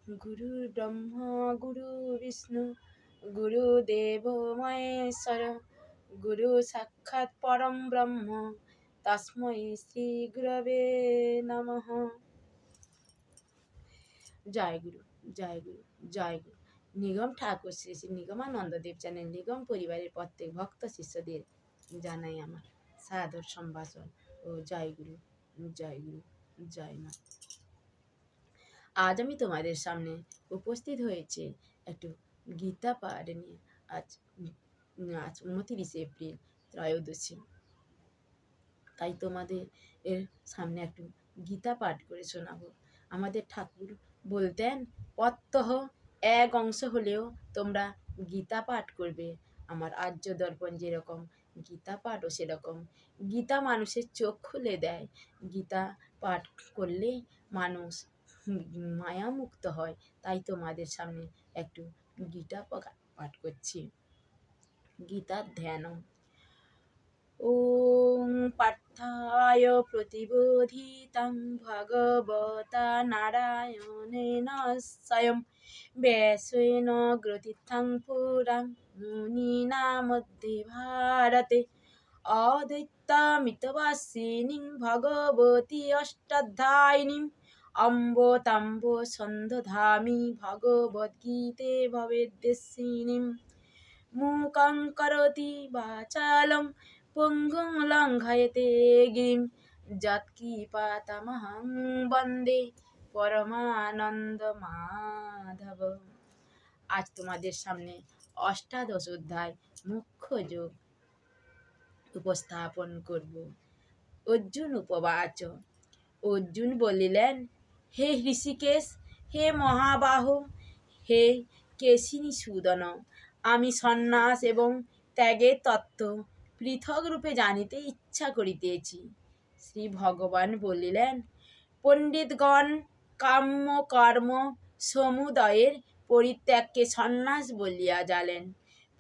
গুরুর ব্রহ্মা গুরু বিষ্ণু গুরুদেব মহেশ্বর গুরু সাক্ষাৎ পরম ব্রহ্ম তস্मै শ্রী গুরবে নমঃ। জয় গুরু, জয় গুরু, জয় গুরু। নিগম ঠাকুর শ্রী শ্রী নিগমানন্দ দেব চ্যানেল নিগম পরিবারের প্রত্যেক ভক্ত শিষ্যদের জানাই আমার সাদর সম্ভাষণ ও জয় গুরু, জয় গুরু, জয় মা। আজ আমি তোমাদের সামনে উপস্থিত হয়েছে একটু গীতা পাঠ নিয়ে। আজ আজ 29 এপ্রিল ত্রয়োদশী, তাই তোমাদের এর সামনে একটু গীতা পাঠ করে শোনাবো। আমাদের ঠাকুর বলতেন, প্রত্যহ এক অংশ হলেও তোমরা গীতা পাঠ করবে। আমার আর্য দর্পণ যেরকম গীতা পাঠও সেরকম। গীতা মানুষের চোখ খুলে দেয়। গীতা পাঠ করলে মানুষ মায়ামুক্ত হয়। তাই তোমাদের সামনে একটু গীতা পাঠ করছি। গীতার ধ্যান। ওং পার্থায় প্রতিবোধিতং ভগবতা নারায়ণেন স্বয়ং ব্যাসেন গ্রথিতং পুরাং মুনিনা মধ্যে ভারতে অদ্বৈতমিতবাসিনীং ভগবতী অষ্টাধ্যায়িনীং অম্ব তাম্ব সন্ধধামি ভগবদ্গীতে ভবেদ্দেশিনীং মূকং করোতি বাচালং পুঙ্গুং লঙ্ঘয়তে গিরিং যৎকৃপাতমহং বন্দে পরমানন্দ মাধব। আজ তোমাদের সামনে অষ্টাদশ অধ্যায় মুখ্য যোগ উপস্থাপন করব। অর্জুন উপবাচ। অর্জুন বলিলেন, হে ঋষিকেশ, হে মহাবাহু, হে কেশিনী সুদন, আমি সন্ন্যাস এবং ত্যাগের তত্ত্ব পৃথক রূপে জানিতে ইচ্ছা করিতেছি। শ্রী ভগবান বলিলেন, পণ্ডিতগণ কাম্য কর্ম সমুদয়ের পরিত্যাগকে সন্ন্যাস বলিয়া জানেন,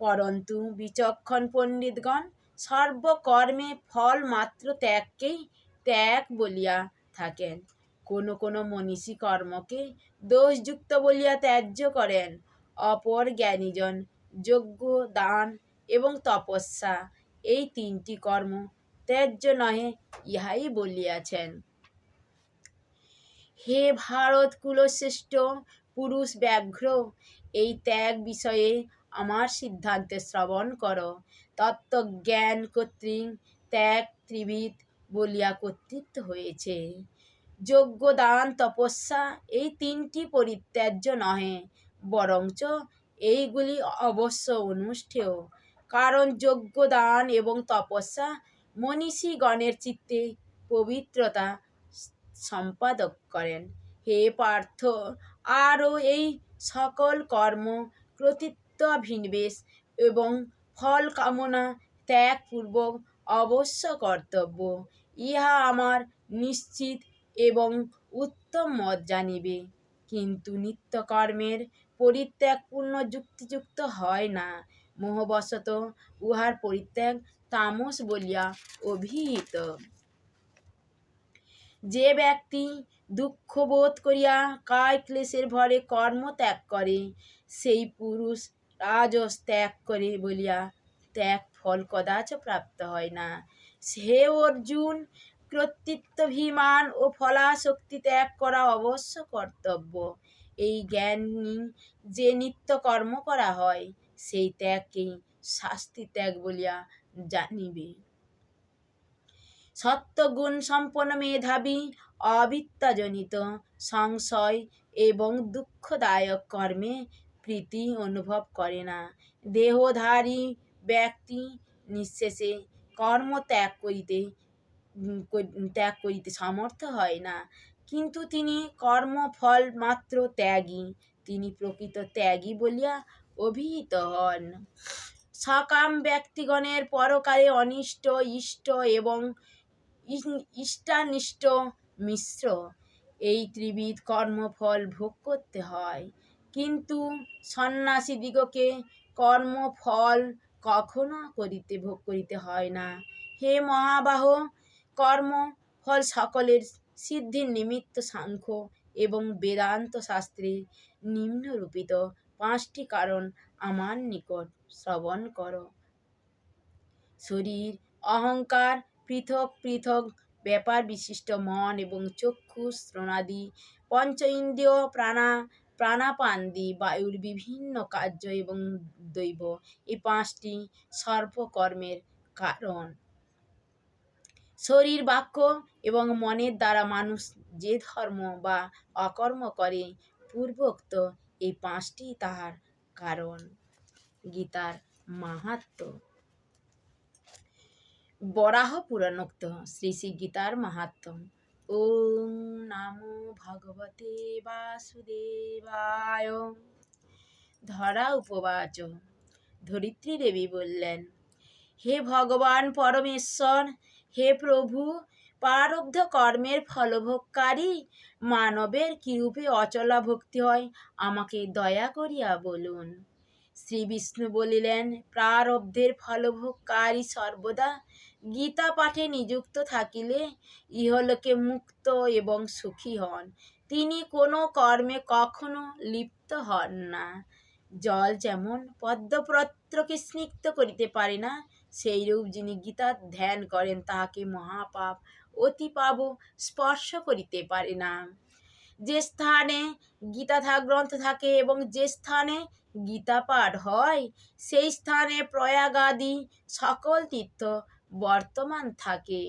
পরন্তু বিচক্ষণ পণ্ডিতগণ সর্বকর্মে ফল মাত্র ত্যাগকেই ত্যাগ বলিয়া থাকেন। কোনো কোনো মনীষী কর্মকে দোষযুক্ত বলিয়া ত্যায্য করেন। অপর জ্ঞানীজন যজ্ঞ, দান এবং তপস্যা এই তিনটি কর্ম ত্যায্য নহে ইহাই বলিয়াছেন। হে ভারত কুলশ্রেষ্ঠ পুরুষ ব্যাঘ্র, এই ত্যাগ বিষয়ে আমার সিদ্ধান্তে শ্রবণ কর। তত্ত্বজ্ঞান কর্তৃক ত্যাগ ত্রিবিধ বলিয়া কর্তৃত্ব হয়েছে। যজ্ঞ, দান, তপস্যা এই তিনটি পরিত্যাজ্য নহে, বরঞ্চ এইগুলি অবশ্য অনুষ্ঠেয়। কারণ যজ্ঞ, দান এবং তপস্যা মনীষীগণের চিত্তে পবিত্রতা সম্পাদক করেন। হে পার্থ, আরও এই সকল কর্ম কর্তৃত্বাভিনিবেশ এবং ফল কামনা ত্যাগপূর্বক অবশ্য কর্তব্য। ইহা আমার নিশ্চিত এবং উত্তম মত জানিবে। কিন্তু নিত্যকর্মের পরিত্যাগ পূর্ণ যুক্তিযুক্ত হয় না। মোহবশত উহার পরিত্যাগ তামস বলিয়া অভিহিত। যে ব্যক্তি দুঃখ বোধ করিয়া কায় ক্লেশের ভরে কর্ম ত্যাগ করে, সেই পুরুষ রাজস ত্যাগ করে বলিয়া ত্যাগ ফল কদাচ প্রাপ্ত হয় না। হে অর্জুন, কর্তৃত্বাভিমান ও ফলাসক্তি ত্যাগ করা অবশ্য কর্তব্য। এই জ্ঞানী যে নিত্য কর্ম করা হয়, সেই ত্যাগকেই শাস্তি ত্যাগ বলিয়া জানিবে। সত্ত্বগুণ সম্পন্ন মেধাবী অবিদ্যাজনিত সংশয় এবং দুঃখদায়ক কর্মে প্রীতি অনুভব করে না। দেহধারী ব্যক্তি নিঃশেষে কর্ম ত্যাগ করিতে সমর্থ হয় না, কিন্তু তিনি কর্মফল মাত্র ত্যাগী। তিনি প্রকৃত ত্যাগী বলিয়া অভিহিত হন। সকাম ব্যক্তিগণের পরকালে অনিষ্ট, ইষ্ট এবং ইষ্টানিষ্ট মিশ্র এই ত্রিবিধ কর্মফল ভোগ করতে হয়, কিন্তু সন্ন্যাসীদিগকে কর্মফল কখনো ভোগ করিতে হয় না। হে মহাবাহ, কর্মফল সকলের সিদ্ধির নিমিত্ত সাংখ্য এবং বেদান্ত শাস্ত্রে নিম্নরূপিত 5টি কারণ আমার নিকট শ্রবণ করো। শরীর, অহংকার, পৃথক পৃথক ব্যাপার বিশিষ্ট মন এবং চক্ষু, শ্রোণাদি, পঞ্চ ইন্দ্রিয়, প্রাণাপানদি, বায়ুর বিভিন্ন কার্য এবং দৈব, এই 5টি সর্বকর্মের কারণ। শরীর, বাক্য এবং মনের দ্বারা মানুষ যে ধর্ম বা অকর্ম করে, পূর্বোক্ত এই 5টি তাহার কারণ। গীতার মাহাত্ম্য। বরাহ পুরাণোক্ত শ্রী শ্রী গীতার মাহাত্ম্য। ওম নমো ভগবতে বাসুদেবায়। ধরা উপবাচ। ধরিত্রী দেবী বললেন, হে ভগবান পরমেশ্বর, হে প্রভু, প্রারব্ধ কর্মের ফলভোগকারী মানবের কিরূপে অচলা ভক্তি হয়, আমাকে দয়া করিয়া বলুন। শ্রী বিষ্ণু বলিলেন, প্রারব্ধের ফলভোগকারী সর্বদা গীতা পাঠে নিযুক্ত থাকিলে ইহলোকে মুক্ত এবং সুখী হন। তিনি কোনো কর্মে কখনো লিপ্ত হন না। জল যেমন পদ্মপত্রকে স্নিগ্ধ করিতে পারে না, সেইরূপ যিনি গীতার ধ্যান করেন তাহাকে মহাপাপ অতিপাপও স্পর্শ করিতে পারে না। যে স্থানে গীতা গ্রন্থ থাকে এবং যে স্থানে গীতা পাঠ হয়, সেই স্থানে প্রয়াগাদি সকল তীর্থ বর্তমান থাকে।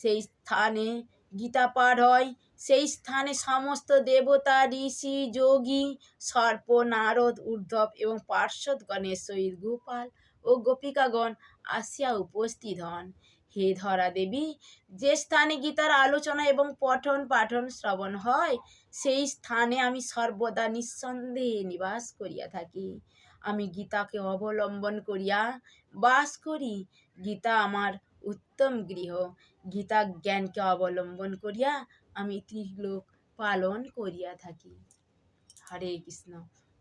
সেই স্থানে গীতা পাঠ হয়, সেই স্থানে সমস্ত দেবতা, ঋষি, যোগী, সর্প, নারদ, উদ্ধব এবং পার্শ্বদগণের সহিত গোপাল ও গোপিকাগণ আসিয়া উপস্থিত হন। হে ধরা দেবী, যে স্থানে গীতার আলোচনা এবং পঠন পাঠন শ্রবণ হয়, সেই স্থানে আমি সর্বদা নিঃসন্দেহে নিবাস করিয়া থাকি। আমি গীতাকে অবলম্বন করিয়া বাস করি। গীতা আমার উত্তম গৃহ। গীতা জ্ঞানকে অবলম্বন করিয়া আমি ত্রিলোক পালন করিয়া থাকি। হরে কৃষ্ণ,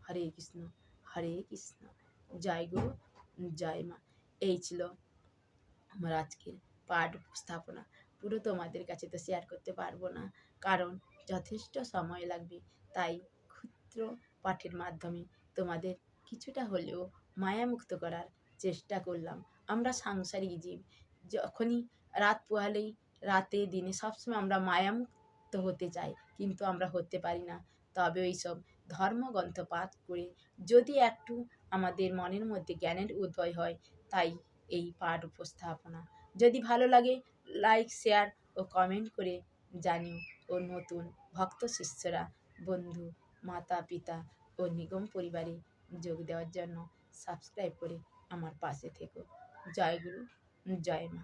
হরে কৃষ্ণ, হরে কৃষ্ণ। জয় গুরু, জয় মা। এই ছিল আমার আজকের পাঠ উপস্থাপনা। পুরো তোমাদের কাছে তো শেয়ার করতে পারবো না, কারণ যথেষ্ট সময় লাগবে। তাই ক্ষুদ্র পাঠের মাধ্যমে তোমাদের কিছুটা হলেও মায়ামুক্ত করার চেষ্টা করলাম। আমরা সাংসারিক জীব, যখনই রাত পোহালেই রাতে দিনে সবসময় আমরা মায়ামুক্ত হতে চাই, কিন্তু আমরা হতে পারি না। তবে ওই সব ধর্মগ্রন্থ পাঠ করে যদি একটু আমাদের মনের মধ্যে জ্ঞানের উদয় হয়, তাই এই পাঠ উপস্থাপনা। যদি ভালো লাগে লাইক, শেয়ার ও কমেন্ট করে জানিও। ও নতুন ভক্ত শিষ্যরা, বন্ধু, মাতা পিতা ও নিগম পরিবারে যোগ দেওয়ার জন্য সাবস্ক্রাইব করে আমার পাশে থেকো। জয় গুরু, জয় মা।